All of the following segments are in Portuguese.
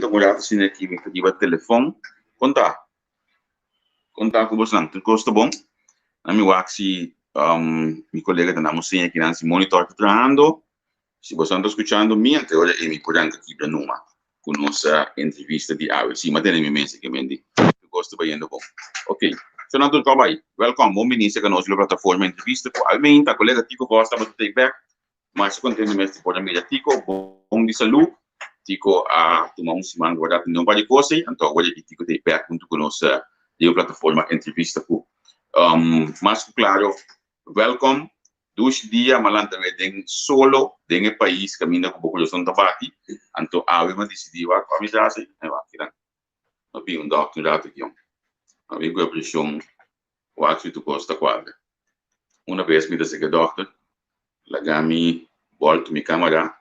momento morava assim aqui me pediu o telefone contar com você não custa bom a mi waxi mi colega da mocinha aqui nesse monitor trabalhando se você está escutando minha teoria e me podendo aqui para numa com nossa entrevista de hoje sim mas tem minha mensagem que me diz eu gosto bem bom ok so não tudo bem welcome bom início com nossa plataforma entrevista com Almeida a colega Tico gosta muito de take back mas contendo mesmo por a mídia Tico bom de saúde Tico a tomar semana guardado não vai coisa então hoje Tico take back junto com nossa plataforma entrevista com mas claro welcome 2 dias malanta vem solo dentro do país caminha com pouco de som tabati então a eu me decidi a família assim vai tirar não vi doctor aqui amigo a pressão o acho tu costa quadra uma vez me disse que doctor lagami volto mi câmera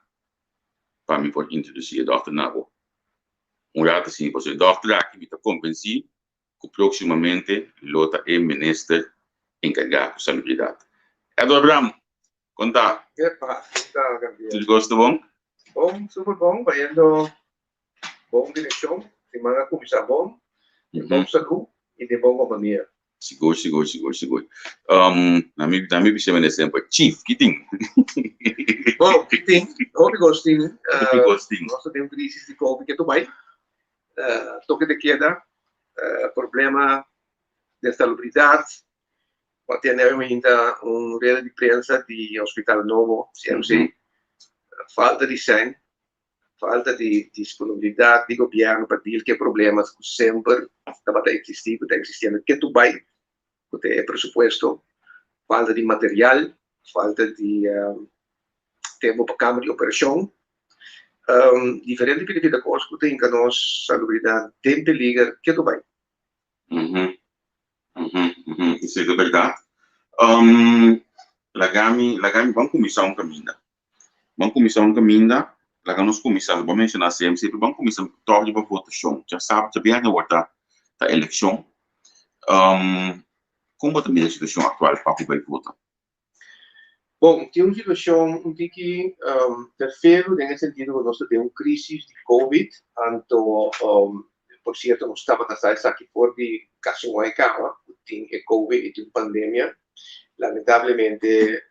para me por introduzir o doctor nabo rato assim você doctor aqui me tá convencido que proximamente lota é ministro encarregado de saúde Eduardo Abramo conta Epa, conta, Gabriel. tudo gosto bom? Bom, super bom, vai indo bom direção, semana começa bom, bom saúde e de boa companhia. Seguro. Na minha visão é sempre Chief, que tem? Bom, que tem, outro gostinho. Nós temos crise de Covid que tu vai, toque de queda, problema de salubridade, temos ainda rede de prensa de Hospital Novo, CMC, falta de sangue, falta de disponibilidade do governo para dizer que problemas que sempre estão existindo, que tu vai, que tem presupuesto, falta de material, falta de tempo para câmara de operação, diferente de coisas que tem que nós salubridade tem que ligar, que tu vai. Isso é verdade. Lagami vamos começar um caminho. Lagami nos começamos, vamos mencionar CMC, vamos começar a de votação. Já sabe, já bem agora a eleição. Como é a situação atual para o país votar? Bom, tem uma situação que terceiro, nesse sentido, que nós temos uma crise de Covid, então, por certo, nós estávamos na saída aqui fora de Caxinguai, tem Covid e tem pandemia. Lamentavelmente,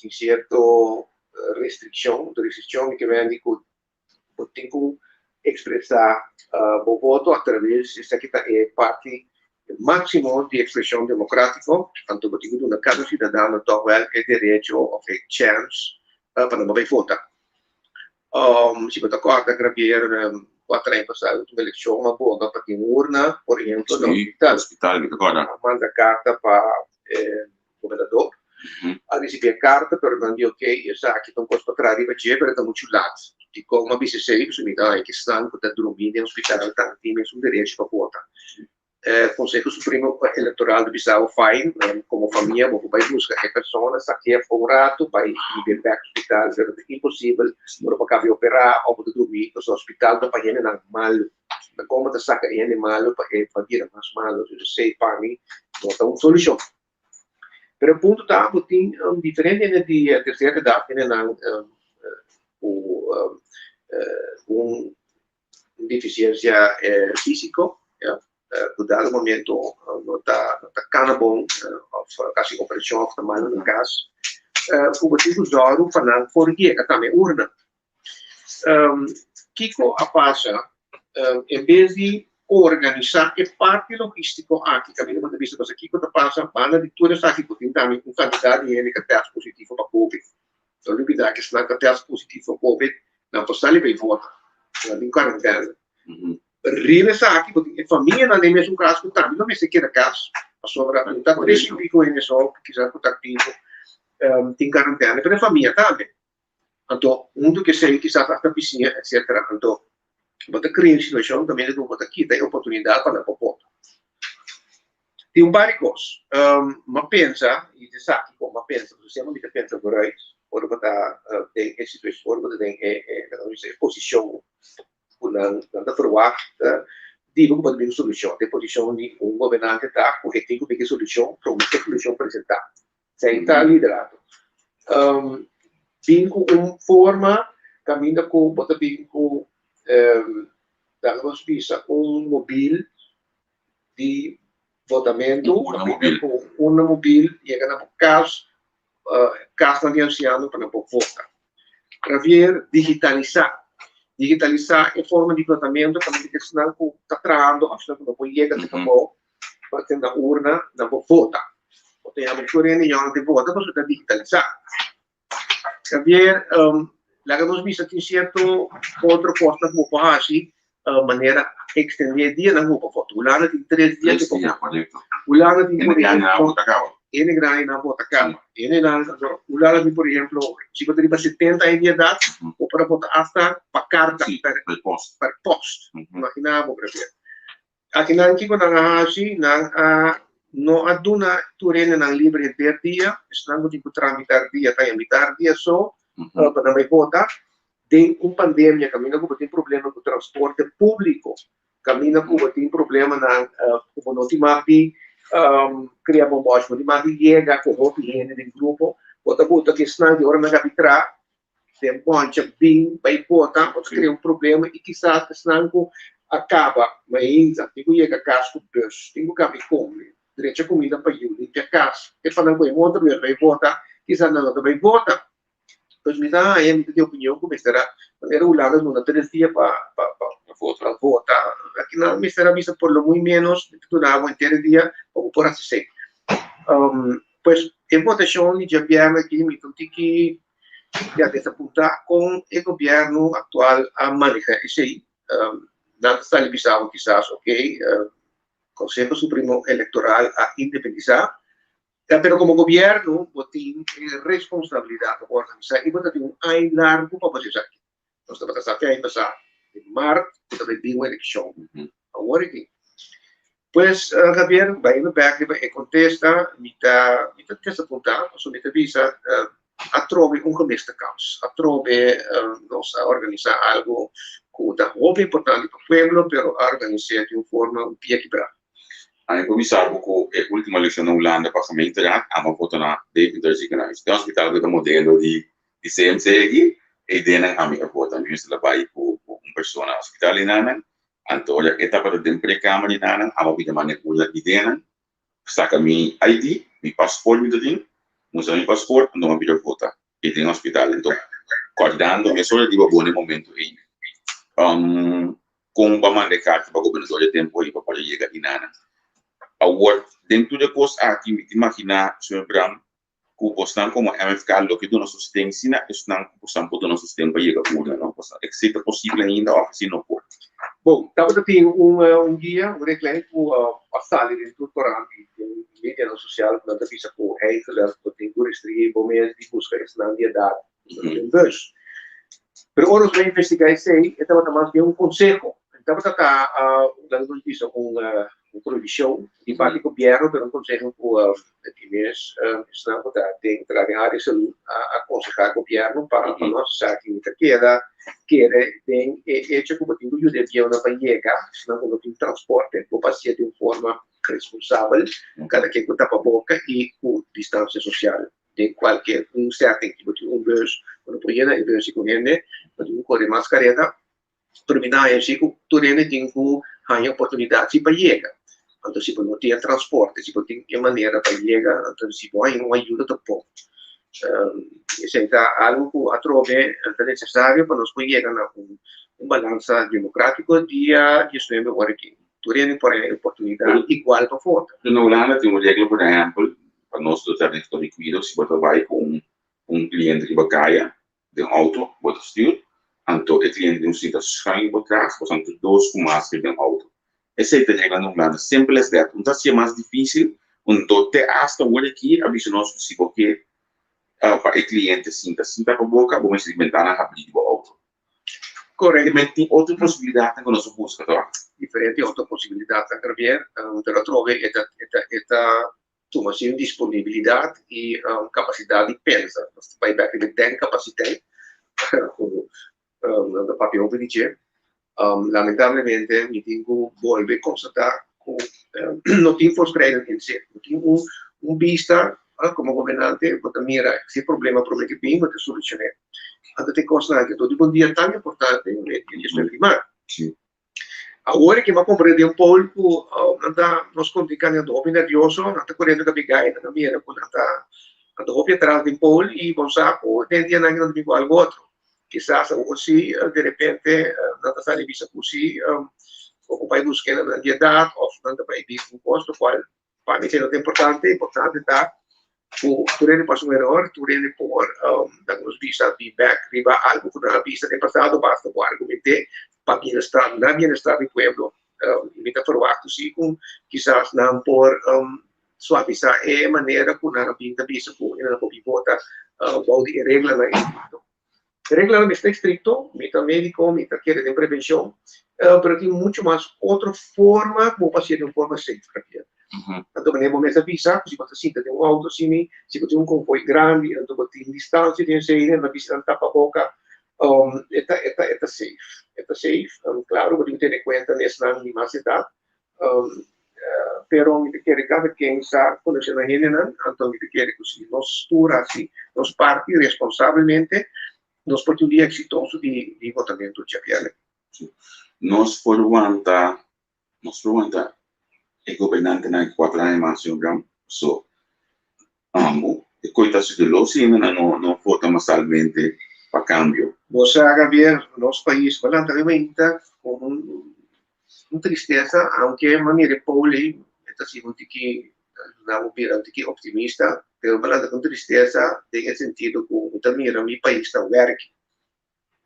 tem certa restrição que vem de que tem que expressar o voto através dessa que é parte máximo de expressão democrática, então, eu digo que cada cidadão tem o direito ou a chance para não votar. Se você acorda, gravar 4 anos passados, uma eleição, uma boa para ter urna, por exemplo, no hospital, manda carta para o governador, a receber carta, perguntando, ok, essa aqui não posso para trás, mas está muito lado. E como a BCC, se me dá que estão, que está dormindo no hospital, está tendo um direito para votar. Conselho Supremo Eleitoral do Bissau faz, como família, vou para buscar que pessoas aqui é um rato, vai libertar o hospital, é impossível, não pode operar, ou pode dormir, o hospital não pode ir mal, como está saca ele mal, para ir mais mal, eu sei para mim, não tem uma solução. Pero o ponto está, tem diferente de terceira idade, uma deficiência física, no dado momento não está bom, caso de operação oftalmal no caso, o motivo usado para por que também urna. Kiko a passa, em vez de organizar a parte logística aqui, caminho de vista que Kiko a passa, para de toda essa que tem também um candidato e ele que teste positivo para COVID. Então, ele pede que se não teste positivo para COVID, não pode sair bem fora, não tem quarentena. Regressar aqui, porque a família não tem mesmo caso que também não me sei que era caso, a sua está por isso que com ele só, que quiser contactivo, tem quarentena, para a família também. Então, que sei que está na piscina, etc. Então, você cria uma situação também que você aqui tem oportunidade para não pôr. Tem par de coisas. Mas pensa, e você sabe como pensa, você não pensa por aí, ou você tem essa situação, ou você tem posição na verwacht die ook een solution. De position die een governante daar, hoe het een solution, promete solution apresentar. Zij está liderado. Tem uma forma, caminho com bota com damos visa móvil de votamento, uma móvil chega na casa de anciano para votar. Para ver digitalizar em forma de votamento também que senão está trazendo acho que não pode chegar para ter na urna não pode votar. Tem a maioria de não tem vota para está digitalizar. Para ver lá que nós visa que certo outra costa que vou fazer maneira extender dia na roupa foto. O lado tem 3 dias que o lado tem por exemplo ele grande na bota cama. Ele o lado tem por exemplo se você tem 70 anos de idade ou para botar hasta para carta per post. Imaginava para ver. Aqui não que quando a gente não aduna turene na livre per dia, estando tipo tramitar dia, tá emitar dia só para não votar. Tem pandemia, caminha com tem problema com o transporte público, caminha com tem problema na como não tem mais criar bombagem, não tem mais chega com o higiene do grupo, bota que senão de hora na capital tem monte bem vai votar, pode criar problema e quizás senão acaba, mas tem que chegar casco bus, tem que caber come, direito a comida para ir, tem casa, e falando com o outro vai votar, quizás não vai votar. Então, me dá a minha opinião como será era o lado não 3 dias para votar. Aqui não me será vista por lo muito menos durante 3 dias ou por assim. Pues em votação de governo aqui me tem que já desapontar com o governo atual a manejar isso aí. Nada está limitado quizás, ok? Conselho Supremo Eleitoral a independizar. Pero como gobierno, tiene responsabilidad de organizar y tiene un año largo para hacer aquí. Entonces, para hacer que empezar en marzo, también tiene una elección. Ahora aquí. Pues, Javier, va a ver que contesta, me está apuntando, pues me avisa, a trove un gemeente caos, a trove nos a organizar algo que es muy importante para el pueblo, pero a organizar de una forma un pie quebrado. Comissário, que a última eleição na Holanda para a gemeente raad, a votar na Deventer ziekenhuis. De hospital met een modelo die CMC aqui, e denen a minha vota, nu is het daarbij voor een persoon naar hospitaal in Nanen. Anto, ja, etapa de precamer in Nanen, a de manier hoe dat die denen. Staka mi ID, mi paspoort met ding, moest mi paspoort, en dan heb je vota. In het hospitaal, en toch, guardando, me solo digo buon momento in. Com ba man de kaart, ba governador de tempo, e ba pode chegar in Nanen. Agora, dentro de coisas aqui, me imagina, Sr. Bram, que o postan como MFK, lo que tu não sustém, se não postan por tu não sustém para chegar a não postan. É possível ainda, ou se não for. Bom, estava tendo dia, reclame a sala dentro do corante, em mídia social, não precisa com Heifeler, que tem que restringir, bom mesmo, de buscar essa ansiedade, em vez. Pero ora vai investigar isso aí, estava também de conselho. Estava lá no piso uma proibição de parte do governo, pero um conselho que mês está tem que trabalhar isso a aconselhar o governo para nós saber que tem hecho como tem o de avião na Vallega, senão não tem transporte, o paciente de uma forma responsável, cada que tapa a boca e com distância social. De qualquer certo tipo de bus, quando põe na bus e correndo, quando corre mascareta, terminar esse que tu tem que ter oportunidade para chegar. Então, se não tem transporte, se não tem maneira para chegar, então, se não há uma ajuda também. Isso é algo que a trove é necessário para nós chegar a balança democrática de sistema aqui. Tu tem oportunidade igual para votar. Na Holanda tem uma regra, por exemplo, para nós do serviço de liquido, se você vai com cliente que vai de auto, você styrt, então o cliente não se schuin por trás, você tem 2 com máscara de auto. Essa é a regra na Holanda, simples assim. Então, se é mais difícil, então, até hasta hoje aqui, avisa nós que se você para o cliente sinta para a boca, vamos experimentar na abrir o auto. Correto. Mas tem outra possibilidade que nós buscamos, tá? Diferente outra possibilidade também, pero trove esta toma sim disponibilidade e capacidade de pensar. Vai ver que tem capacidade, no papel de dizer. Lamentavelmente, me tenho que volver a constatar que não tem força creio em si. Não tem vista como governante, porque mira, se problema que vem, vou te solucionar. Então, tem coisa que todo dia tão importante, que eu estou limando. Agora que eu comprei um pouco, nós continuamos a nervioso, não está correndo com a bigay, na minha, quando está atrás de um pouco, e vamos saco, tem dia não tem algo outro. Quizás, assim, de repente, não está saindo vista por si, ocupar buscar na dieta, ou não está para ir com custo, qual, para mim, é importante está, tu rende para um erro, tu rende por, darmos vista, feedback, riba algo que na vista do passado, basta o argumentar, para bienestar, na bienestar do pueblo, invita por acto, sim, com, quizás, não por, suavizar é maneira que na pinta vista, com, na popibota, de regla na estricto. Regla não está estricto, mita médico, mita quer de prevenção, pero tem muito mais outra forma, como fazer de uma forma safe, então, quando eu começo a avisar, se você sinta tem um auto assim, se você tem um convoio grande, então você tem distância, tem saída, na vista não tapa a boca, é safe. É safe, claro, você tem que ter em conta nessa animacidade, pero me quer cada quem está conhecendo a gente, então me quer que nós tura assim, nós parte responsavelmente, nós por um dia exitoso de votamento de Javier. Nós formamos e governante na 4 anos mais um so e coisas que lo sim não vota massalmente para cambio. Você Javier, nosso país balanceamento com tristeza, aunque maneira Pauli está sendo que não que optimista, pero balança com tristeza tem sentido que também o meu país está werk,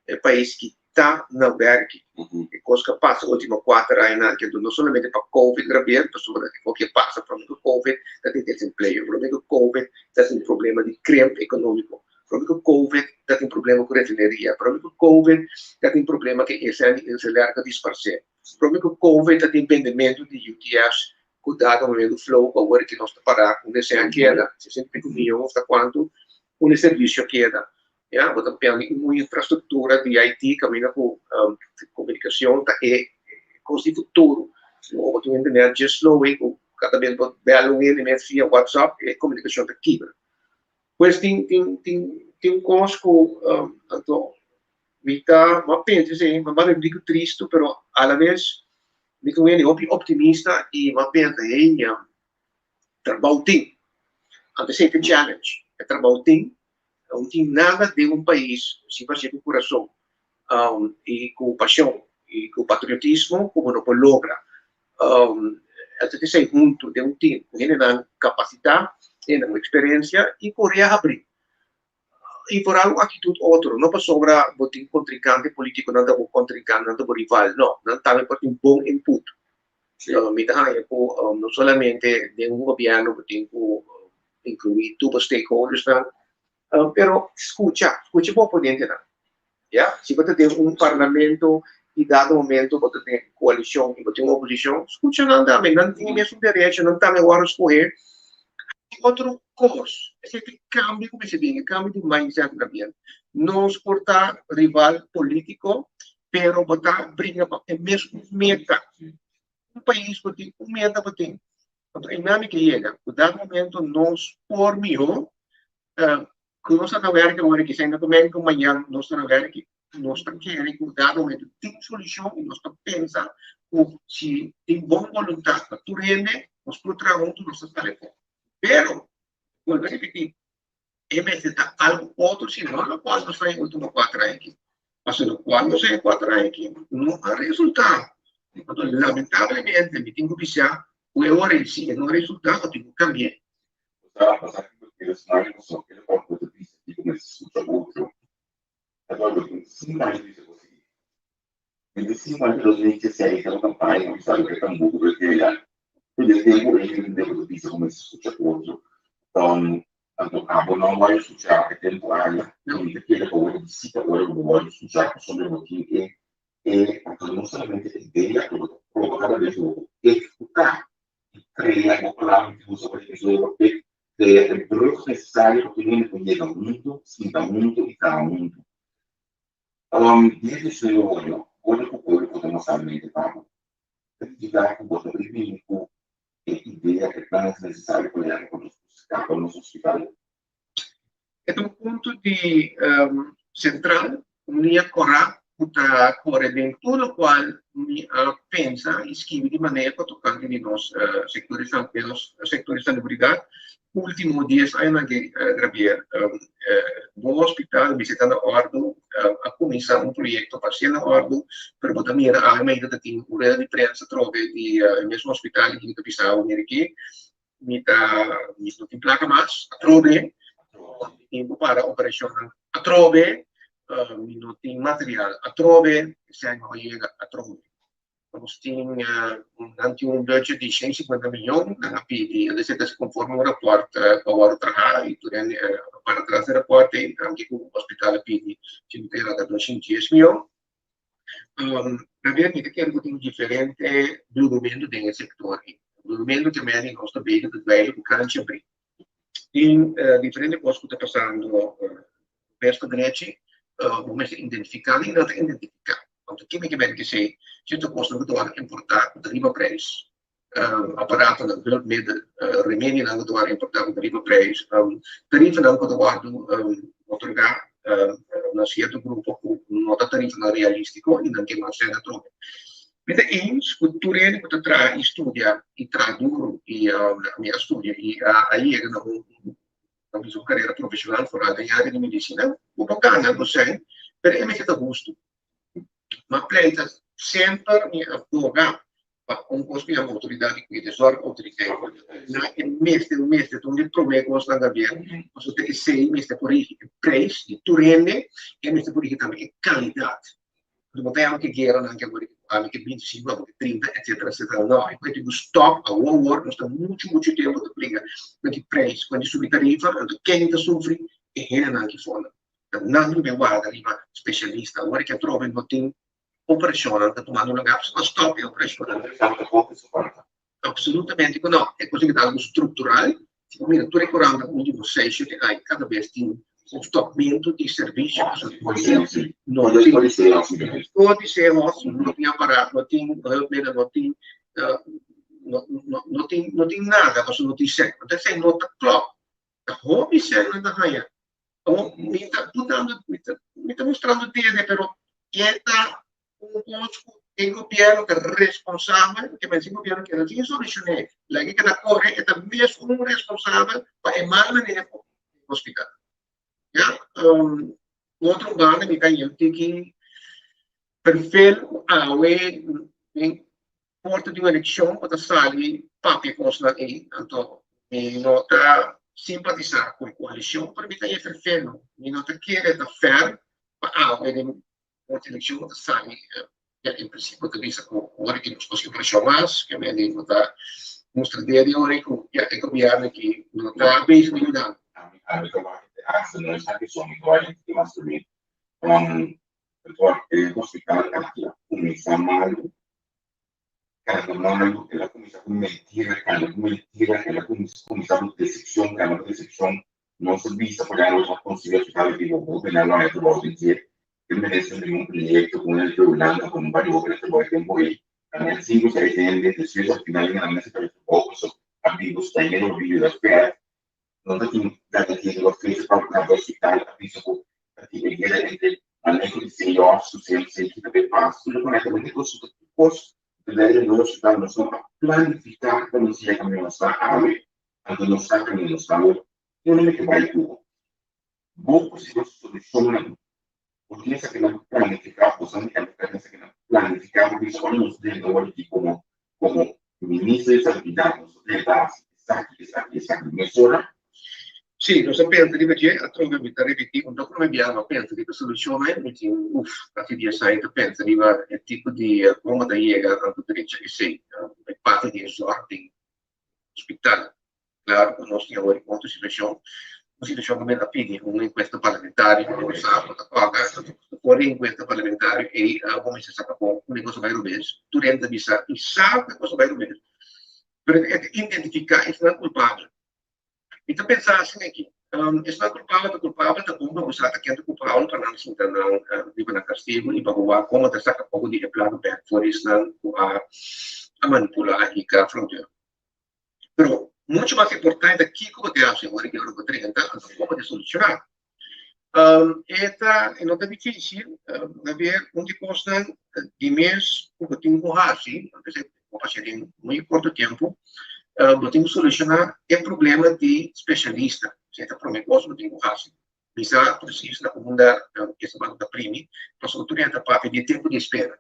é país que está na werk. E coisa que passa última 4 anos, que não somente para Covid, Javier, pessoas que passa para o Covid, tem desemprego, para o Covid, tem problema de crime econômico. Para o Covid, tem problema com refineria. Para o Covid, tem problema que é larga dispersão. Para o Covid, tem impedimento de UTS, cuidado no meio do flow, agora que nós está parado, onde se queda, 65 milhões, está quanto, um serviço queda. Ja, want dan ben je een infrastructuur die IT, caminha com comunicação, é coisa de futuro. O que internet já slow, cada vez mais belo internet via WhatsApp, é comunicação da quebra. Pois tem conosco, então, mas pensa assim, mas eu digo triste, pero a la vez, digo ele optimista e mas pensa, trabalho tem, antes sempre challenge, é trabalho tem. Não tem nada de um país se fazer com o coração e com paixão e com patriotismo como não pode lograr. Até que sai junto de um time, ele dá capacidade, ele dá experiência e correr a abrir. E por algo atitude outro, não para sobrar botar contrincante político, não dá contrincante, não dá rival, não também para um bom input. Não somente de um governo, tem que incluir todos os stakeholders, pero escucha un ponente, ¿ya? Si você tem parlamento e dado momento você tem coalição e você tem uma oposição, escucha nada, não tem mesmo direito, não está melhor escolher outro curso. Esse cambio, como se diz, cambio de mindset também. Não suportar rival político, pero botar briga é mesmo meta. País você tem meta, você tem. A dinâmica chega, o dado momento nós por melhor que nós estamos agora que ainda também com amanhã nós estamos agora que nós estamos querendo que dado momento tem solução e nós estamos pensando se tem boa vontade para tu rende nós procuramos nossas tarefas. Pero quando repetir é necessário algo outro se não no qual nós fazemos último 4 anos aqui. Mas no qual nós fazemos 4 anos aqui não há resultado. Então, lamentavelmente me tenho que pensar o erro em si não há resultado, tenho que cambiar. Ele cenário só que ele pode fazer isso aqui como esse outro. Agora eu tenho 5 anos de isso aqui. Em 5 anos de 2016, que é uma campanha, não sabe o que é tão burro, porque ele tem um erro de fazer como esse outro. Então, acabo não vai estudar a temporada, não é que ele pode decidir agora o vai estudar sobre o que não somente a ideia, cada vez eu executar e criar o plano que você vai fazer el progreso necesario porque viene con llega mundo, sinta mundo y cada mundo. Desde ese hoyo, hoy el pueblo podemos realmente pago. Actividad que vos bíblico, idea que planes necesarios para con los hospitales. É um ponto de central, linha correta, Puta corre bem tudo qual mi pensa e scrive di maniera para tocar de nós setores da brigada. Último dias ainda que gravier no hospital visitando Ordo a começar projeto para ser na Ordo per poter a meida da tem uma diferença trove di mesmo hospital que kita bisa unir aqui não tem placa mais a trove tempo para operação a trove não tem material a trove se não chega a trove nós temos um budget de 150 milhões na PD, e se conforme o rapport para trabalhar e para trás do rapport anche com o hospital PD ci era da 210 milhões Avere che è un differente documento del settore, il documento che viene in nostro bene del bello cancer in differenti cose che sta passando verso Grecia, come si identificare e non identificare. Want de chemie que sei, zit ook kosten door importaar de riemenprijs. Apparaten dat hulpmiddel, remedie dan door importaar de riemenprijs. Tarieven dan door otorgar una certo gruppo nota tariffa realistico e anche una serie troppe. Met eens, cultureel moet het tra studia e tradurre e mia studia e aí na sua carreira profissional fora da área de medicina, o bacana você, per me che da gusto. Ma pleita sempre mi avvoga con costi a autorità qui, tesoro autorità. Il meste, tu mi prove costa da via. Posso te che sei, meste puri preis, di turende, e meste puri também qualità. Dobbiamo anche chiedere anche 25, 30, eccetera, eccetera. No, e quindi stop a one word, non sta molto tempo da prima. Quindi preis, quindi sulle tariffe, che ne soffri e anche fuori. Non dobbiamo guardare, arriva specialista, ora che trovi il operazione, che tomando una gaffa, ma stop e operazione. Assolutamente no, è così che dà algo strutturale, come tu ricordi un di sei, che hai cada vez un stoppamento di servizi, non codice non ti apparato, non ti nada, ma non ti sei, non ti sei nota clock, da hobby sei non da haya. Mi sta mostrando te, però era un governo che è responsabile, che pensa il governo che non ci soluzione, la che da corre è da messo un responsabile, ma è male nelle ospitali. Outro banda mi kan eu que perfil in porta di un'elezione o da sali papi consta e tanto mi nota simpatizzare con coalizione per mi kan perfil mi nota chiede da fer ma in porta elezione da sali in principio da vista con ora che non si può más che mi nota mostra di ore con il governo che nota base di aiutare nós aqui somos iguais que nós também o hospital aqui começa mal ela começa com mentira ela começa com decepção não se vista para ela conseguir ficar vivo porque ela é do dizer que merece um projeto com ele que Holanda com vários outros que tempo aí também 5 6 anos depois ao final ainda nesse pouco amigos têm o vídeo da espera non tem data che lo stesso proprio la hospital capisco che chiaramente anche il CEO su sempre che per passo non è come questo post vedere lo hospital non sono pianificare come si è come lo sta anche non sa come lo sta non è che vai tu poco si soluziona utiliza che non pianificare possono anche che non pianificare bisogno del lavoro di come ministro di sanità non so delle basi esatti misura. Sì, lo sapevo perché a trovare mi ripeti un dopo abbiamo penso che questa soluzione mi dice a ti sai che penso di il tipo di come da ieri a tutte le che sei è parte di esordi ospitale claro con nostri lavori molto situazione come da pidi in questo parlamentario come sabato fuori in questo parlamentario e come si sa come cosa vai rubes tu rende di sa cosa vai rubes per identificare il colpevole. Então, pensar assim aqui, está culpável, da bomba, você está aqui culpável para não se entender, na castigo, e para voar, como está sacando pouco de plano back for isso, a manipular e a fronteira. Pero, muito mais importante aqui, como te acha, agora que eu vou 30, como de solucionar. Esta é nota difícil, haver onde costan de mês o que tem com assim, em muito curto tempo, tem que solucionar o problema de especialista, certo? Para mim, gosto de assim. Bisa precisa da segunda, essa parte da primi, para solucionar a parte de tempo de espera.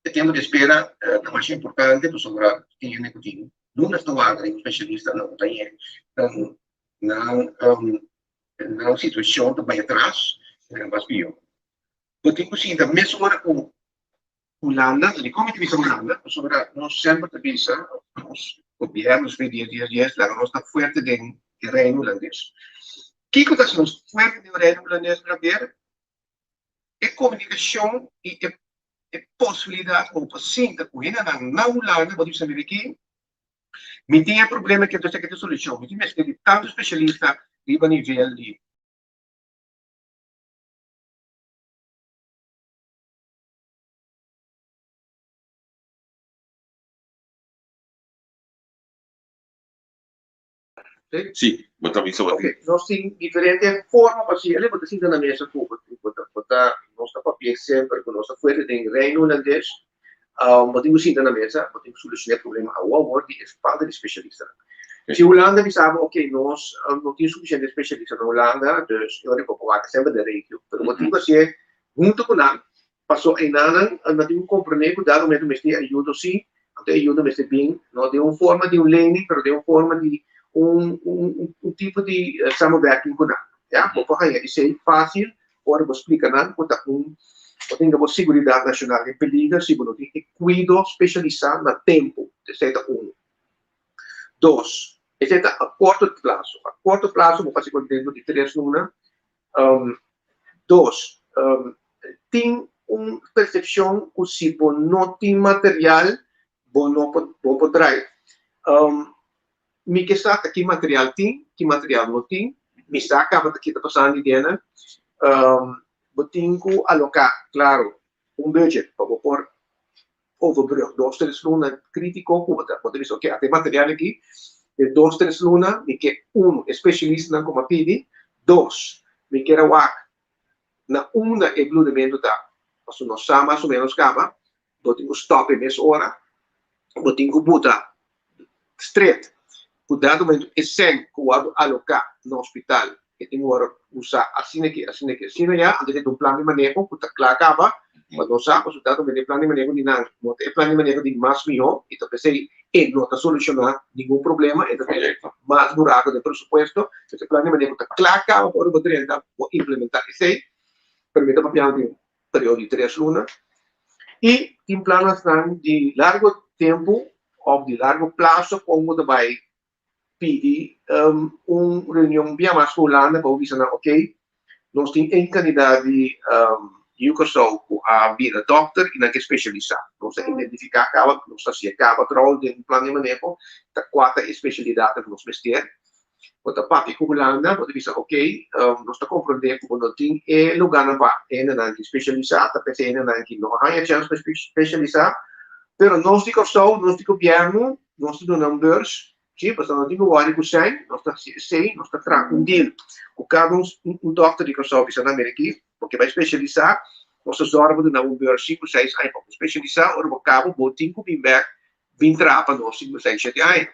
O tempo de espera é mais importante para sobrar tem negativo. Não estou agora especialista não tem não situação também atrás, mas pior. Eu tenho que da mesma hora com Holanda, de como que visa Holanda, sobre nós sempre te visa, os governos de dias, la nossa forte de reino holandês. O que está sendo forte de reino holandês para ver é comunicação e possibilidade com o paciente com ele na Holanda, pode saber aqui, me tem problema que eu tenho que solução, me tem que tanto especialista a nível de Sì, botavi sopra. Ok, nós temos diferentes formas para fazer, mas assim na mesa botar nossa papel sempre com nossa força de reino holandês, mas temos assim na mesa, mas temos solucionar o problema ao award de falta de especialista. Se Holanda pensava, ok, nós não temos suficiente especialista na Holanda, então eu vou colocar sempre da região. Mas temos que ser junto com nós, passou em nada, não temos que compreender que dado momento mesmo ajuda sim, até ajuda mesmo bem, não de uma forma de learning, mas de uma forma de tipo de samenwerking com nós. Ja, isso é fácil, agora vou explicar nada, porque tem a segurança nacional em perigo, se você tem cuidado especializado no tempo, etc. 2. Etc. A curto prazo. A curto prazo, vou fazer dentro de 3 lunas. 2. Tem uma percepção que se você não tem material, você não pode trazer. Me que está aqui material tem, que material não tem, me está acaba aqui está passando de dentro, eu tenho que alocar, claro, budget para pôr overbrug, 2, 3 lunas crítico, pode dizer, ok, tem material aqui, de 2, 3 lunas, me que especialista como pedi, 2, me quero na uma evoluimento da, se nós sabemos mais ou menos acaba, eu tenho que stop em essa hora, eu tenho que botar straight. Cuidado, mas é sempre que eu alocar no hospital, que tem que usar assim aqui, já, antes de um plano de manejo, que está claro, acaba, mas não sabe, cuidado, mas o plano de manejo de nada, não tem plano de manejo de mais melhor, então pensei, não está solucionando nenhum problema, então tem mais buraco de presupuesto, esse plano de manejo está claro, acaba, por o treino, vou implementar isso aí, permite para um período de 3 lunas, e tem planos de largo tempo, ou de largo prazo, como vai pedir uma reunião bem mais Holanda para ouvir, ok, nós temos em candidato de Ucosol a vir a doctor e não é especialista. Nós identificar acaba, nós acaba rol de um plano de manejo, da 4 especialidades que nós vestir. Quando a parte com Holanda, pode dizer, ok, nós compreendemos que não tem lugar para não especializar, porque não há chance para especializar, mas nós de Ucosol, nós de governo, nós de numbers, sim, porque não tem o que sai, nós está trazendo um deal com cada doctor de Ucosol que está na América, porque vai especializar, nós zorgamos de não ver 5, 6 anos para especializar, ou cabo, botinho, vim para nós 5, 6, 7 anos.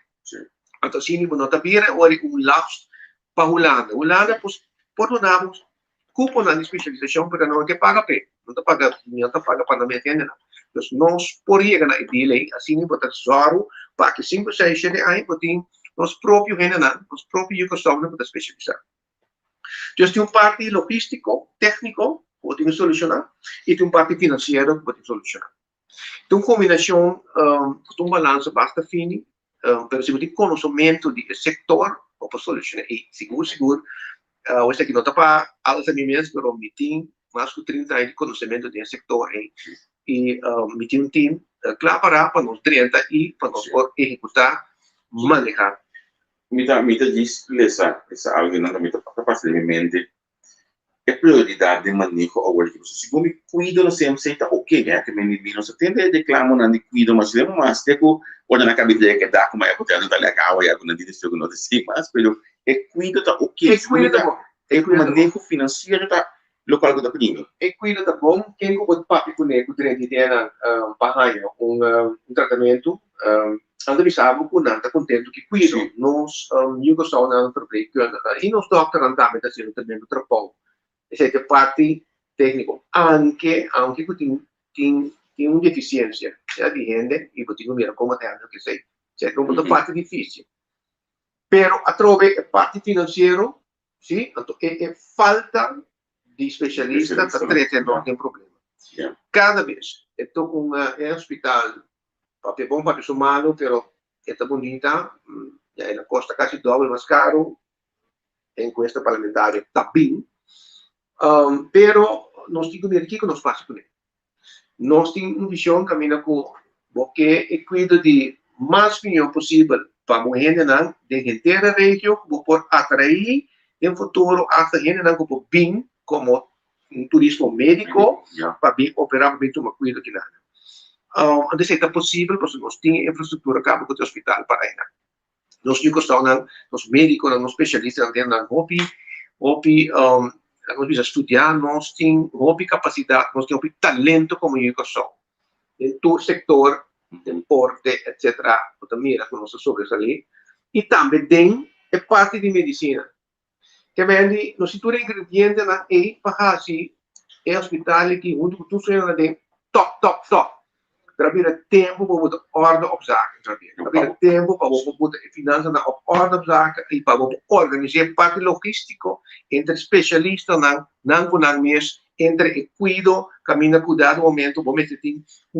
Então, se não está bem, ou last para Holanda. Holanda, por um lado, cupo na especialização, mas não é que paga pé, não está paga para não meter nada. Então, nós podíamos na ideia, assim, não está zorro, para que 5, 6, 7 anos, botinho, nós próprios nós próprios Ucosol não podemos especializar. Então, tem uma parte logístico, técnico, que podemos solucionar, e tem uma parte financeira que podemos solucionar. Então, combinação, um balanço basta fino, pero se você tem conhecimento do setor, para solucionar, e seguro, hoje aqui não está para alas a mim mesmo, mas me tem mais de 30 anos de conhecimento do setor, e me tem um time, claro, para nós 30 e para nós executar, manejar. Mita diz essa algo não também está facilmente é prioridade de manejo ao work. Se você cuida no sempre está ok, né? Que me não se tem de reclamo não de cuida, mas lembra mais que olha na cabeça que dá como é porque não está legal e alguma diz que não diz mas pelo é cuida tá ok, E o manejo financeiro da local que está pedindo. E cuida da bom, quem pode papi com ele, direito de barranha, tratamento, anda bisavo com nada contento que cuida. Nós, nunca só não trabalhamos, e nós doctor andamos fazendo também o trabalho. Essa é a parte técnica. Anche que tem uma deficiência, de renda, e eu mira como é que sei. É uma parte difícil. Pero a trove a parte financeira, sim, é falta de especialista para tratar não tem problema. Cada vez estou com um hospital, papel bom, papel malo, pero é bonita, ela custa quase doble mais caro, em questa parlamentar está bem, pero nós temos que ver o que nós fazemos com ele. Nós temos uma visão que caminha com porque é cuido de mais opinião possível para a gente não de inteira região por atrair em futuro a gente não como bem como um turismo médico para bem operar bem tomar cuidado que nada. Então é possível porque nós temos infraestrutura cá no hospital para ainda. Nós os médicos, os especialistas não hobby, nós estudar, nós temos capacidade, nós temos talento como eu sou. Em todo setor importe, etc. Mira con nostro sobresalir. E também tem parte de medicina. Que vende, nós temos ingredientes na para assim, é hospital que onde tu suena de top. Trabalha tempo para botar ordem op zaken. Trabalha tempo para botar finanças na ordem op zaken e para organizar parte logístico entre especialistas não com as mesmas entre cuido, caminha com dado momento, vamos ter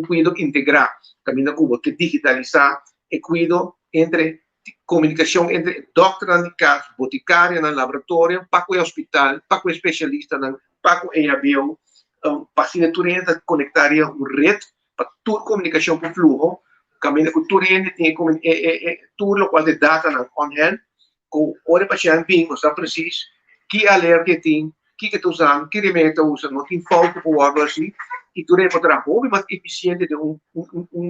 cuido integral, caminha com o digitalizar, e cuido entre comunicação entre doutor de casa, boticária no laboratório, para o hospital, para o especialista, para o EABO, para a assinatura conectar rede, para toda comunicação com fluxo, caminha com tudo tem tudo o qual de data na on-hand, com o paciente bem, você precisa, que alerta tem, que tu usando, que remédio usa, não tem falta por algo assim, e tu deve trabalhar mais eficiente de uma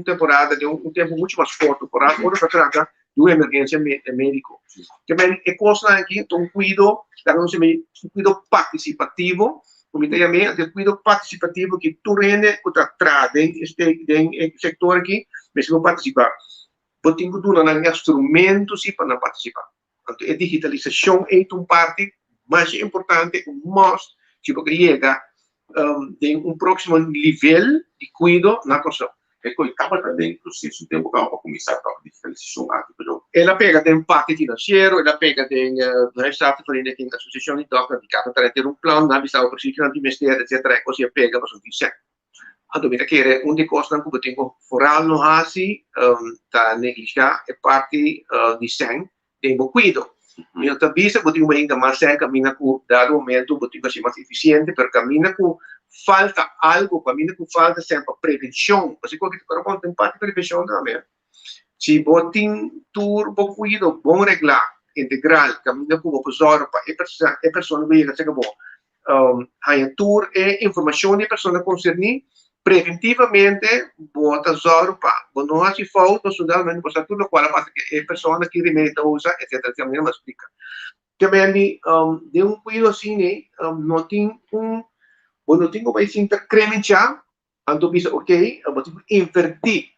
temporada, de um tempo muito mais curto, por algo, ou para tratar de uma emergência médica. Também é coisa aqui, um cuido participativo, como eu também, um cuido participativo que tu rende, que tu traz dentro desse setor aqui, mas se não participar, eu tenho que dar um instrumento para participar. Então, a digitalização é uma parte mais importante, mais tipo que chega em próximo nível de cuidado na pessoa. E poi acaba também processo tempo para começar a digitalização aqui, pero ela pega tem parte financeiro, ela pega tem restauro para ainda tem associação de doctor de cada para ter plano, na visão para si que não investir, etc. Così pega para dizer. A dovere che un di costa che tengo foral no hasi ta negligenza e parte di sen tengo cuido. Io tabisa botinho ainda mais sen camina com dado momento botinho ser mais eficiente, per camina com falta algo, camina com falta sempre prevenção, porque qualquer coisa tem parte prevenção também. Se botinho tur bom cuido, bom reglar, integral, camina com o pessoa e persona bem que bom. Hai tur e informação de persona concernida preventivamente bota zorpa, não há se falta estudar mas tudo qual a parte que pessoa que remédio usa, etc. Também me explica. Também de cuido assim, não tem não tem vai se incrementar, então bisa ok, vou invertir.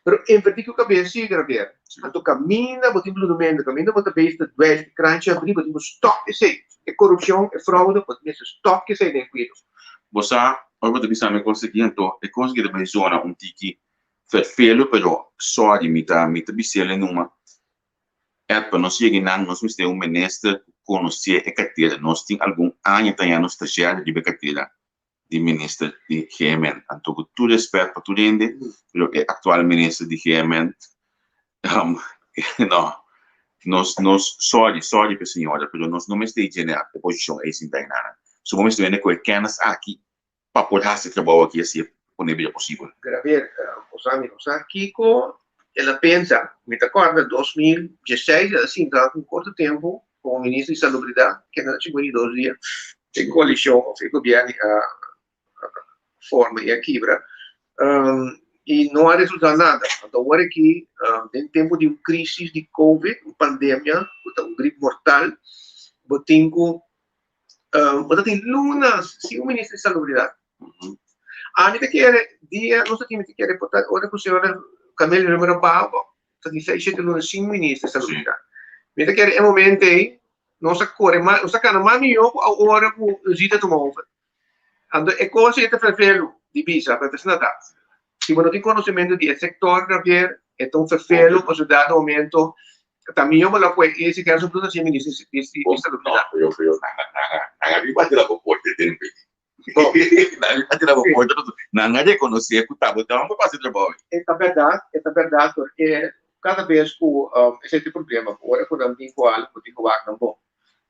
Pero invertir que o cabeça é graver. Então camina, vou ter lumento, camina, vou ter besta, dois, crunch, abrir, vou ter stop esse, é corrupção, é fraude, vou ter stop que sei de cuido. Você ora devi sapere conseguir então e conseguir da zona tiki felo però sorry mita bisele numa para nós chegar nós temos um ministro conhecer e carteira nós tem algum ano tem anos estagiário de carteira de ministro de GMN então com todo respeito para todo mundo pero é atual ministro de GMN nós sorry para senhora pero nós não estamos generando a posição é sem nada so vamos ver com canas aqui para poder fazer trabalho aqui assim disponível possível. Graver, os amigos, Kiko, ela pensa, me recorda, 2016, assim, dá um curto tempo, como ministro de Salubridade, que não chegou em 2 dias, em coalição, o governo forma e a quebra, e não há resultado nada. Então, agora aqui, em tempo de uma crise de Covid, uma pandemia, uma gripe mortal, eu tenho Wat in lunas, se o ministro de Salubridade. A mim te quer dia, não sei quem te quer botar, olha que o senhor Camilo número Babo, tá de 6 lunas 5 ministros de Salubridade. Me te quer momento aí, não se corre, mas se cana mami eu a hora que o zita toma over. Ando é coisa que te fervelo de visa para te nada. Se você não tem conhecimento de sector Javier, é tão fervelo para ajudar no momento. Também eu vou lá esse caso tudo assim ministro de Salubridade. Eu vi bater a porta dele. Bater a porta, não é reconhecer que tá botando para fazer trabalho. É verdade, porque cada vez que esse tipo de problema, agora quando eu tenho algo, eu tenho algo bom.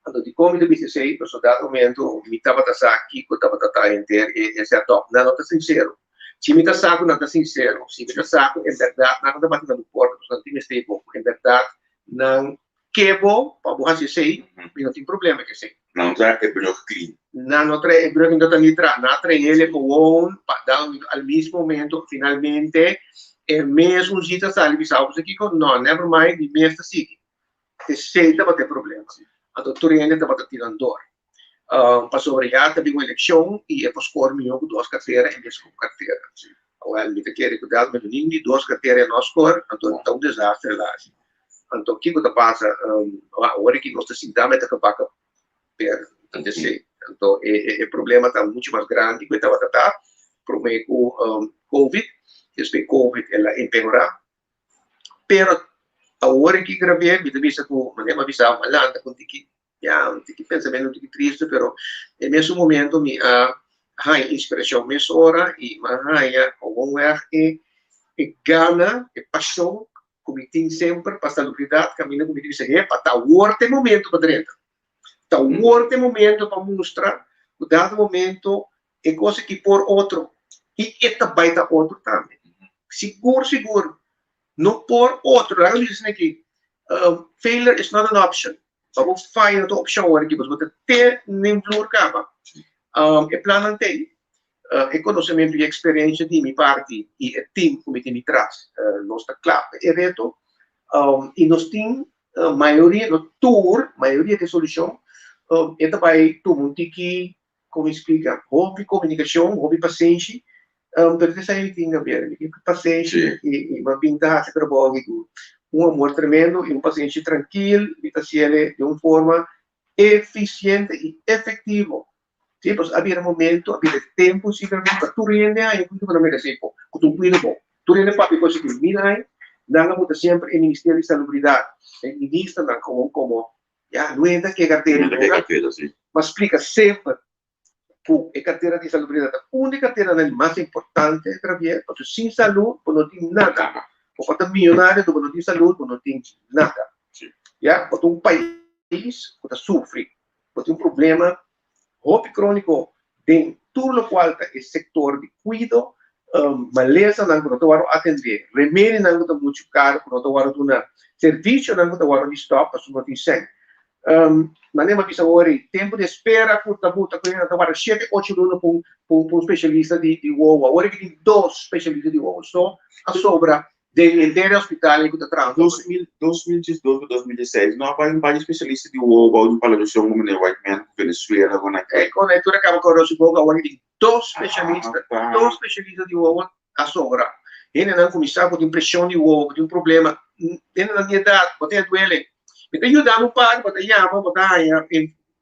Então, de como eu disse, no dado momento, me estava aqui, eu estava inteiro, e esse é top. Não está sincero. Se me está não está sincero. Se me está é verdade, não está batendo no porta, não tem este bom. É verdade, não que bom, para você sei, não tem problema que sei. Não está é bloco clean. Não é bloco que não está nitra, não é ele com o para ao mesmo momento, finalmente, é mesmo um jeito de sair, aqui com não, never mind, de mesmo assim. Que sei que vai ter problema. A doutora ainda estava tirando dor. Passou a já teve uma eleição e é para escolher melhor com 2 carteiras em vez de 1 carteira. Agora, me quer cuidar do menino de 2 carteiras não escolher, então está um desastre lá. Então, o que passa? Agora que nós estamos sentindo que vai per então, o problema está muito mais grande que estava tratando. Problema com Covid, esse Covid ela empeorar. Pero agora que gravei, me disse que eu me avisava malanda com que pensamento que triste, pero nesse momento me há inspiração nessa hora e há algum e gana e paixão como tem sempre para a salubridade, caminho como diz é para o outro momento para dentro. Tá o outro momento para mostrar, o dado momento é coisa que por outro e esta vai estar outro também. Seguro. Não por outro. Lá eu disse aqui, failure is not an option. Vamos fazer outra opção aqui, mas você tem nem blur capa. É plano tem. É conhecimento e experiência de minha parte e é time como tem me traz. Nós está claro, é reto. E nós temos maioria no tour, maioria de solução. É também todo que como explica, houve comunicação, houve paciência. Pero essa aí tem a ver, paciência e uma pintada se trabalha com amor tremendo e paciente tranquilo e paciente de uma forma eficiente e efetiva. Sim, pois havia momento, havia tempo, simplesmente para tu render aí, tu não merece com tu cuida bom. Tu render para coisa que mira aí, não muda sempre o Ministério de Salubridade, o ministro não como já não é que carteira, mas explica sempre a carteira de salubridade. A única carteira mais importante é trabalhar, porque sem saúde não tem nada. Ou para milionário, não tem saúde, não tem nada. Já, porque um país que sofre, porque tem problema crônico de tudo o qual é o setor de cuidado, maleza não vai atender, remédio não está muito caro, não vai dar serviço não vai dar stop, isso não tem sangue. Manema bisa ori tempo de espera curta buta que ainda tava 7, 8 anos para um especialista de UOA. Agora que tem 2 especialistas de UOA. Só a sobra de inteiro hospital que está atrás. 2012 e 2016 não há um especialista de UOA ou de palhação como o White Man Venezuela. Quando a leitura acaba com o Rosiboga, agora que tem 2 especialistas de UOA a sobra. Ele não começar com impressão de UOA, com problema. Ele na minha idade, pode doer. Então, ajudar o pai, para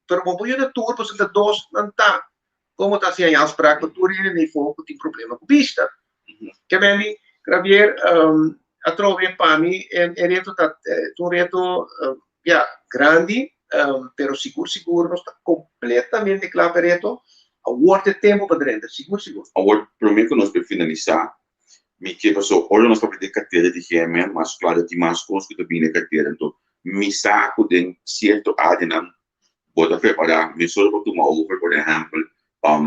pero como eu de tudo, você de 2 não está. Como está assim, as práticas, tudo ele nem foco tem problema com vista. Que bem, Javier, a trove para mim é reto grande, pero seguro não está completamente claro para reto. A worte tempo para dentro, seguro. Agora, para mim que nós para finalizar, me que passou, olha nós para ter carteira de GMN, mas claro, tem mais coisas que também na carteira, então me saco de certo área não pode preparar me só para tomar over por exemplo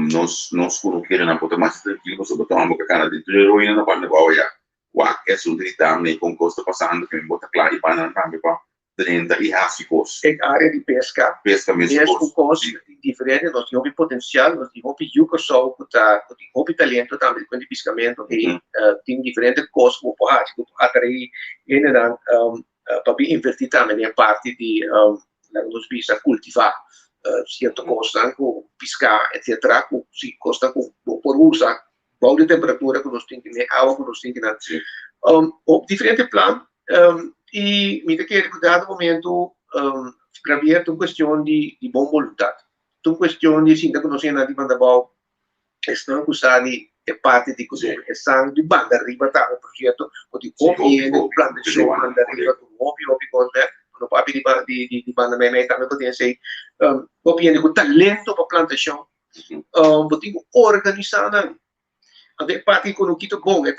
nós coloquemos na porta mais tranquilo sobre tomar uma cara de heroína na parte boa já o é sobre também com costa passando que me bota claro e para também para 30 e rasicos é área de pesca mesmo com costa diferente nós temos potencial nós temos o só o talento também com o pescamento e tem diferentes coisas que pode atrair generar para investir também em parte de nos bisa cultivar cierto costa, com piscar, etc., com si costa por usar, bom de temperatura que nós temos, água que nós temos, op diferente plan, e me que em dado momento, gravier uma questão de boa vontade, uma questão de sinta que nós temos na banda bom, estão acusando é parte de coisa, é sangue de banda arriba, tá, o projeto, o de copia, o plano de show, banda arriba, o hobby, coisa, no papi di banda meme também pode ser copia com talento para plantação pode organizar até parte com o que bom é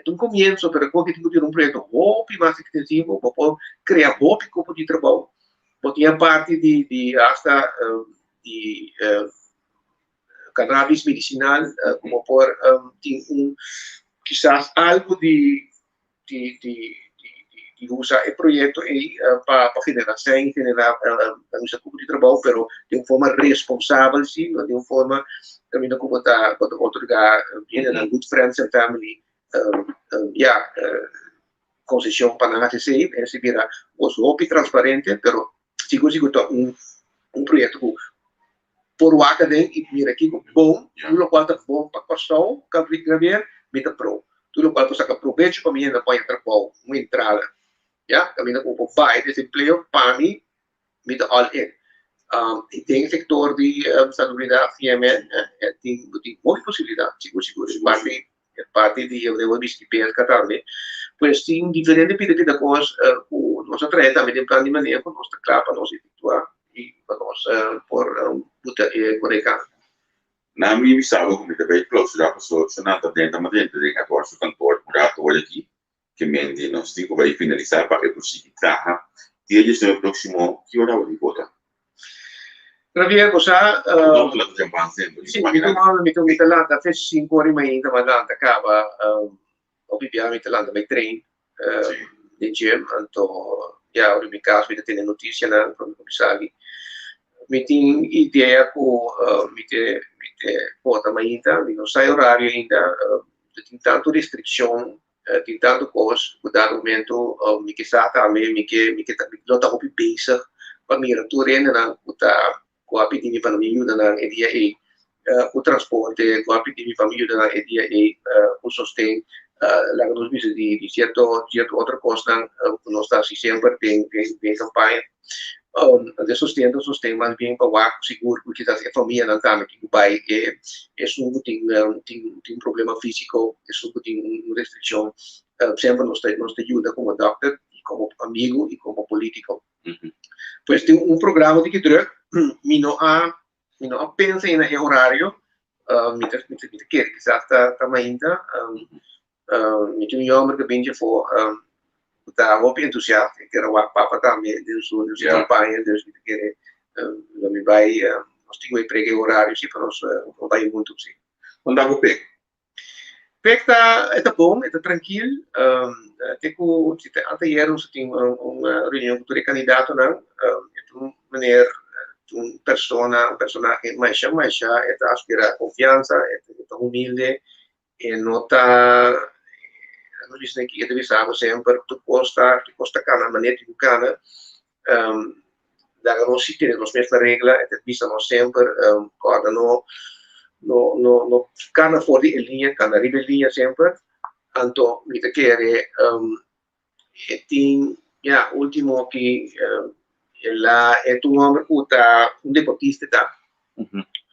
um começo para que tipo de projeto hobby mais extensivo para criar hobby como de trabalho pode a parte de hasta de cannabis medicinal como por quizás algo de usa el proyecto para generar un grupo de trabajo, pero de una forma responsable, ¿sí? De una forma también como está otorgar bien a good friends and family, concesión para la HCI, es decir, es transparente, pero sigo un proyecto por waka den y mira aquí bom, lo cual está bom para pasar, cabrier, meta pro, tudo qual você aproveita para mim para entrar com uma entrada, já, caminha com o pai desemprego para mim, meta all in. E tem sector de salubridade, FMN, tem muita possibilidade, seguro, parte de eu devo vestir também, pois tem diferente tipo de coisas, o nosso trabalho também tem plano de maneira para nós claro para nós efetuar e para nós por conectar. Na minha missão, como eu bem close, já passou, se não está dentro, mas dentro de agora o cantor murato aqui, que mendi nós temos vai finalizar para que possível trabalhar. E eles no próximo que hora vai botar? Javier, cosa? Não, lá já passando. Sim, mi talanta fez 5 ore mais ainda, mas talanta acaba, ovviamente talanta mai trem, de gym, então, já ora mi caso mi tem notícia na como sabe. Mi tem ideia com mi te bota mais ainda, mi não sai horário ainda, tem tanto restrição, tem tanto coisa, por dado momento, mi que sa também, mi que não tá muito basic, para mim tu renda na puta com a pedir para me ajudar na dia e o transporte, com a pedir para me ajudar na dia e o sostén, lá nos bisa de certo outra coisa, nós está sempre tem campanha. De sustento mais bem para o seguro, porque a família não está aqui no país, tem problema físico, tem uma restrição, sempre nos ajuda como doctor, como amigo e como político. Pois tem programa de que druk, me não pensa em horário, me quer que já está ainda, me tem jammer que bem for está muito entusiasta, quero o papa também de sua campanha, Deus me quer, me vai, nós temos emprego horário, se para nós não vai muito sim. Onde é o PEC? PEC está bom, está tranquilo, até ayer nós temos uma reunião com o candidato, não, de uma maneira, um personagem mais está aspira confiança, está humilde, e não está nós dizemos que deve ser sempre tu costa cada maneira de cada da não se tem as mesmas regras é vista nós sempre cada no cada fora de linha cada rebeldia sempre então me te quer tem já último que ela é um homem um deportista tá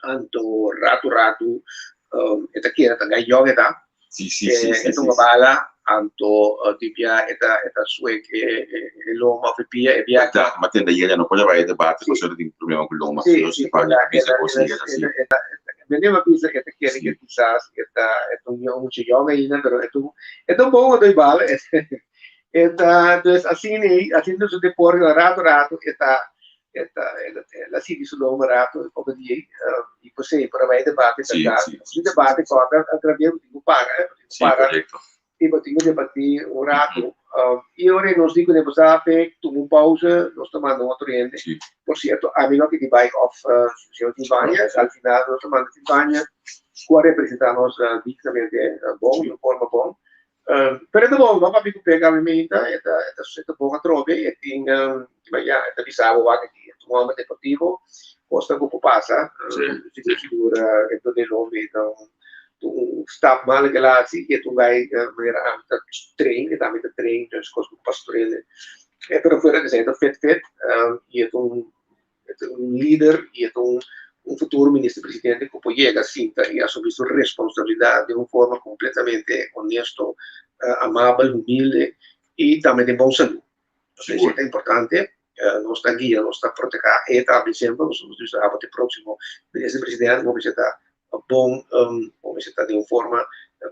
então rato é que era também joga tá Sì. È una bala anto tipia eta suec e l'uomo fepia e via ma tende ieri non poteva avere debatti con solo di problema con l'uomo sì si parla di pizza così vedeva pizza che te chiede che quizás è un yoga ina pero è un poco dei bala entonces así no se te porre rato la si sull'uomo rato come di e poi per avere debatti si debatti cosa attraverso di para e poi debatti un rato io ora non dico ne passare tu un pausa lo sto mandando un cliente per cierto a meno che di bike off se ti bagna al final lo sto mandando ti bagna qua representamos dictamente buon in forma buon per dopo non capisco più che mi sta è stato buono trovi e in ma ya è pensavo che Mohamed Deportivo, costa que passa, figura dentro del nome, então, tu stap mal relatie, e tu vai maneira a trein, e também trein, então, costa que pastorele. Pero fuera de ser fet, e é um líder, e é um futuro ministro-presidente que pode chegar assim e assumir sua responsabilidade de uma forma completamente honesto, amável, humilde e também de bom saúde. Isso é importante. Nossa guia, nossa proteger, e também sempre, nós vamos ter próximo ministro-presidente, vamos estar bom, vamos estar de uma forma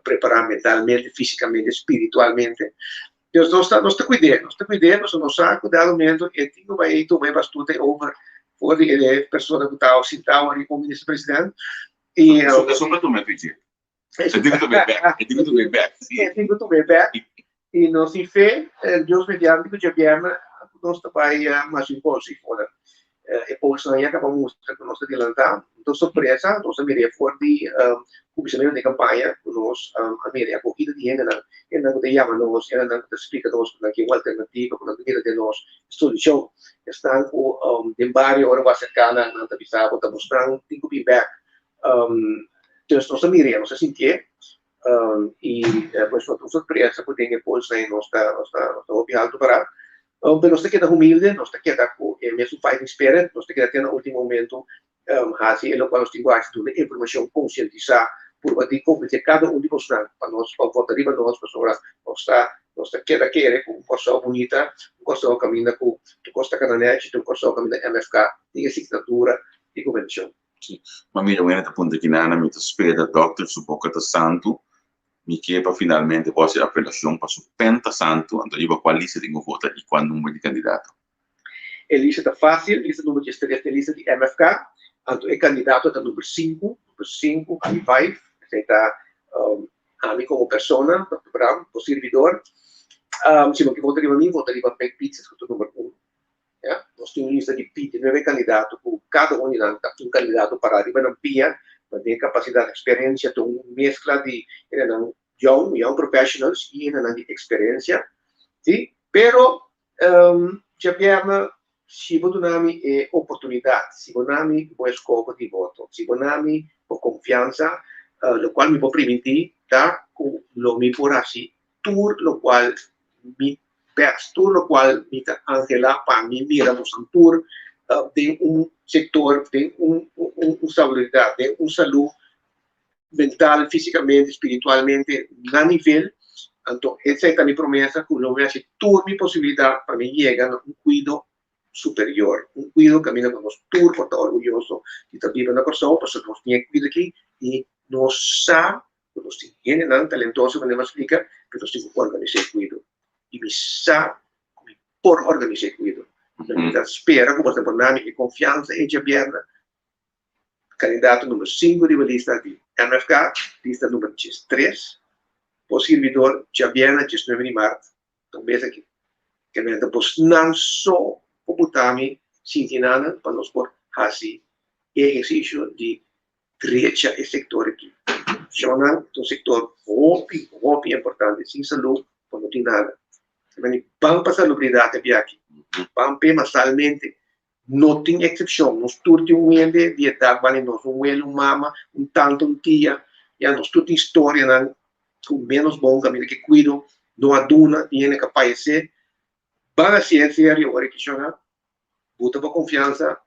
preparada mentalmente, fisicamente, espiritualmente. Deus nós está cuidando, nós está cuidando mesmo, e tinha vai tomar bastante over for de pessoa que está sentado ali como ministro-presidente. E é só para tomar pedir. Eu digo também back. Digo também back. E nós em fé, Deus mediante que já viemos, nós também mais impulsivo, né? E depois nós acabamos com nossa adiantar, então surpresa, nós miramos for de comissionário de campanha, nós miramos a corrida de ainda não te chama nós, ainda não te explica nós que uma alternativa, uma mira de nós solução, estão com de barrio hora vai cercana, não te avisar, vou te mostrar um tipo de feedback, então nós miramos assim que e depois foi uma surpresa porque depois nós está obviado para pero nós queda humilde, nós queda com mesmo fighting spirit, nós queda até no último momento assim, no qual nós temos a informação conscientizar por ali compreender cada de nós, para nós, para voltar arriba nós, pessoas, nós queda querer com uma pessoa bonita, uma pessoa caminha com costa cananete, uma pessoa caminha MFK, tem assinatura de convenção. Sim, mas mira, eu ainda ponto aqui na Ana, me espera doctor su boca de santo, mi chiede finalmente quasi appellazione per su penta santo, então eu qual lista tenho vota e qual número de candidato. A lista está fácil, lista número de estrelas, a lista de MFK, então é candidato até número 5, a 5, você está a mim como pessoa, Dr. Brown, como servidor, se não que votaria a mim, votaria para Peg Pizzas, que é o número 1. Yeah? Nós temos lista de 9 candidatos, cada um tem um candidato para arriba na pia, tem capacidade, experiência, tem uma mescla de young professionals e de experiência, sim? Pero já viemos, se você é oportunidade, se você é escopo de voto, se você é confiança, o qual me pode permitir dar com o me por assim, tudo o qual me perde, tudo o qual me angela para mim miramos um tour de setor, de saúde, de saúde mental, fisicamente, espiritualmente, na nível. Então, essa é a minha promessa, que eu vou fazer toda a minha possibilidade para mim chegar a cuidado superior, cuidado que a mim nos tour, por estar orgulhoso de estar vivendo na pessoa, porque nós temos cuidado aqui, e nós sabemos, nós temos talentoso, mas não explica, que nós temos que organizar cuidado. E me sabe, por organizar cuidado. Então, espera, como você pode ter confiança em Jabiana, candidato número 5 de lista de MFK, lista número 3, o servidor Jabiana, 19 de março. Então, veja aqui, que depois não só o Butami, Sintinana, para nós por fazer exercício de direita e sector aqui. Chama um setor muito importante, sem saúde, não tem nada. Vamos para a salubridade aqui. Vamos mensalmente, não tem exceção. Nós todos temos um de dieta, nós um mama, tanto um tia, e nós todos temos história, com menos bom caminho que cuido, não aduna, e é capaz de ser. Van a ser sério, agora que chama, bota para confiança,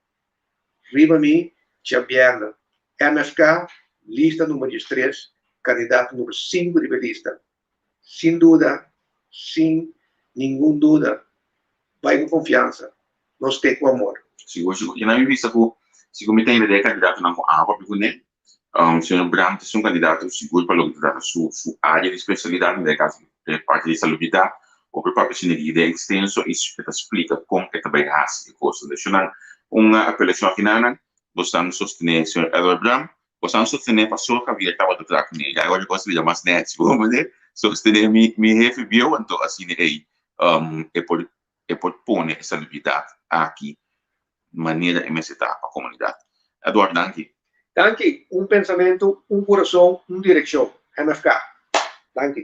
riba me, Jabiana, MFK, lista número 3, candidato número 5 de lista. Sem dúvida, sem nenhuma dúvida, vai com confiança, nós temos com amor. Sim, hoje, eu não vi isso, se eu me tenho ideia, candidato não com água, porque né, o senhor Brandt é um candidato seguro para lograr sua área de especialidade, no caso, parte de salubridade, ou para a pessoa de ideia extenso, isso explica como que também é a coisa. Deixando uma apelação aqui na nós estamos sustentando o senhor Edward Brandt, nós estamos sustentando a pessoa que havia estado a trabalhar com ele. Agora eu gosto de mais net, vamos dizer, sustentar me recebeu, então assim, é por pôr essa novidade aqui, de maneira imensitar para a comunidade. Eduardo, danke. Danke, pensamento, coração, direção, MFK. Danke.